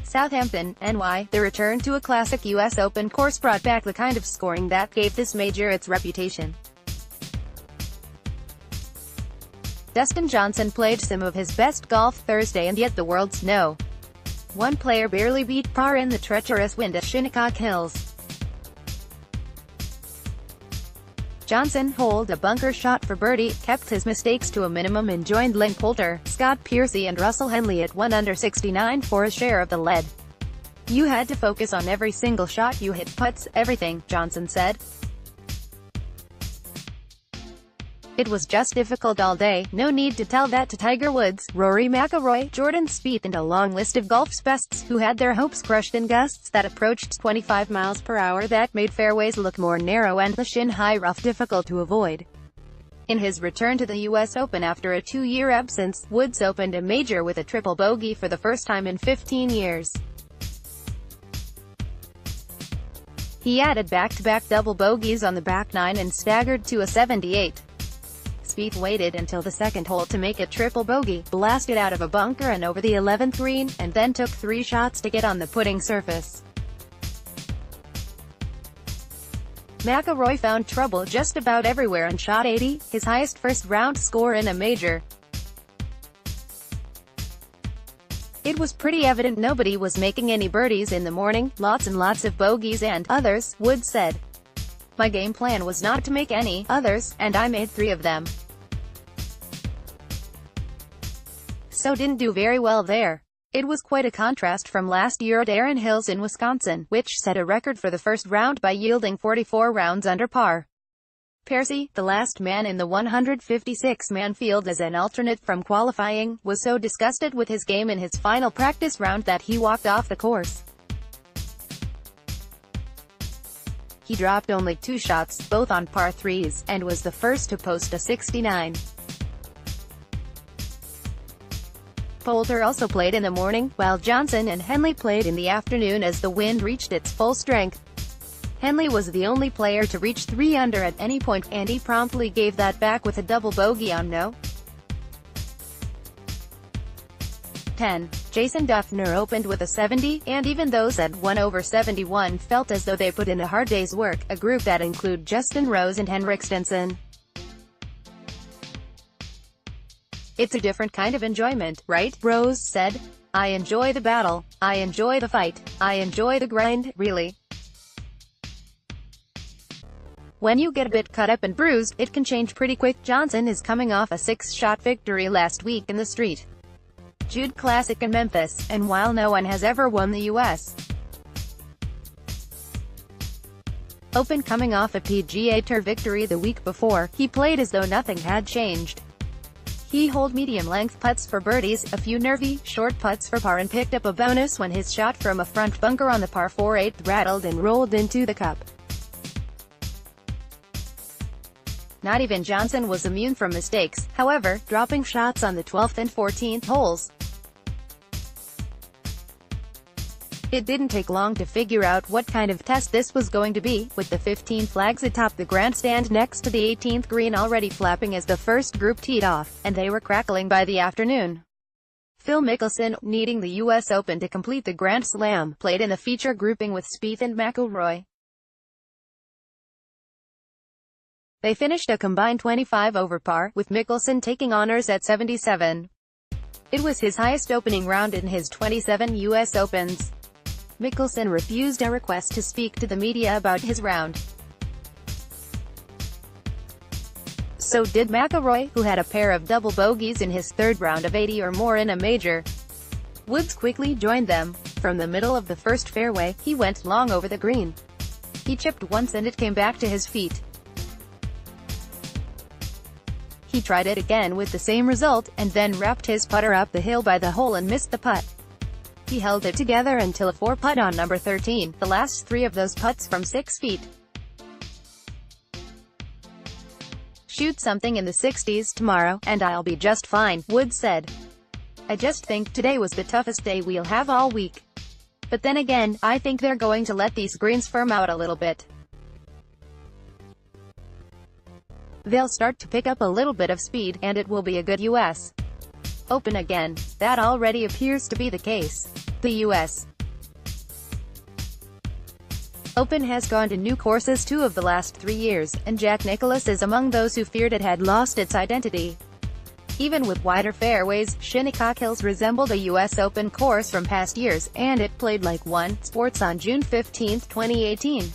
Southampton, NY. The return to a classic U.S. Open course brought back the kind of scoring that gave this major its reputation. Dustin Johnson played some of his best golf Thursday, and yet the world's no. One player barely beat par in the treacherous wind at Shinnecock Hills. Johnson holed a bunker shot for birdie, kept his mistakes to a minimum and joined Ian Poulter, Scott Piercy and Russell Henley at 1 under 69 for a share of the lead. "You had to focus on every single shot you hit, putts, everything," Johnson said. "It was just difficult all day. No need to tell that to Tiger Woods, Rory McIlroy, Jordan Spieth and a long list of golf's bests who had their hopes crushed in gusts that approached 25 miles per hour that made fairways look more narrow and the shin-high rough difficult to avoid." In his return to the U.S. Open after a 2-year absence, Woods opened a major with a triple bogey for the first time in 15 years. He added back-to-back double bogeys on the back nine and staggered to a 78. Spieth waited until the second hole to make a triple bogey, blasted out of a bunker and over the 11th green, and then took 3 shots to get on the putting surface. McIlroy found trouble just about everywhere and shot 80, his highest first-round score in a major. "It was pretty evident nobody was making any birdies in the morning, lots and lots of bogeys and others," Woods said. "My game plan was not to make any others, and I made 3 of them. So didn't do very well there." It was quite a contrast from last year at Erin Hills in Wisconsin, which set a record for the first round by yielding 44 rounds under par. Piercy, the last man in the 156-man field as an alternate from qualifying, was so disgusted with his game in his final practice round that he walked off the course. He dropped only 2 shots, both on par 3s, and was the first to post a 69. Poulter also played in the morning, while Johnson and Henley played in the afternoon as the wind reached its full strength. Henley was the only player to reach 3 under at any point, and he promptly gave that back with a double bogey on no. 10. Jason Dufner opened with a 70, and even those at 1 over 71 felt as though they put in a hard day's work, a group that include Justin Rose and Henrik Stenson. "It's a different kind of enjoyment, right?" Rose said. "I enjoy the battle. I enjoy the fight. I enjoy the grind, really. When you get a bit cut up and bruised, it can change pretty quick." Johnson is coming off a 6-shot victory last week in the Street Jude Classic in Memphis, and while no one has ever won the U.S. Open coming off a PGA Tour victory the week before, he played as though nothing had changed. He holed medium-length putts for birdies, a few nervy, short putts for par and picked up a bonus when his shot from a front bunker on the par 4/8 rattled and rolled into the cup. Not even Johnson was immune from mistakes, however, dropping shots on the 12th and 14th holes. It didn't take long to figure out what kind of test this was going to be, with the 15 flags atop the grandstand next to the 18th green already flapping as the first group teed off, and they were crackling by the afternoon. Phil Mickelson, needing the U.S. Open to complete the Grand Slam, played in the feature grouping with Spieth and McIlroy. They finished a combined 25 over par, with Mickelson taking honors at 77. It was his highest opening round in his 27 U.S. Opens. Mickelson refused a request to speak to the media about his round. So did McIlroy, who had a pair of double bogeys in his 3rd round of 80 or more in a major. Woods quickly joined them. From the middle of the first fairway, he went long over the green. He chipped once and it came back to his feet. He tried it again with the same result, and then wrapped his putter up the hill by the hole and missed the putt. He held it together until a 4-putt on number 13, the last 3 of those putts from 6 feet. "Shoot something in the 60s tomorrow, and I'll be just fine," Woods said. "I just think today was the toughest day we'll have all week. But then again, I think they're going to let these greens firm out a little bit. They'll start to pick up a little bit of speed, and it will be a good U.S. Open again. That already appears to be the case. The U.S. Open has gone to new courses 2 of the last 3 years, and Jack Nicklaus is among those who feared it had lost its identity. Even with wider fairways, Shinnecock Hills resembled a U.S. Open course from past years, and it played like one. Sports on June 15, 2018.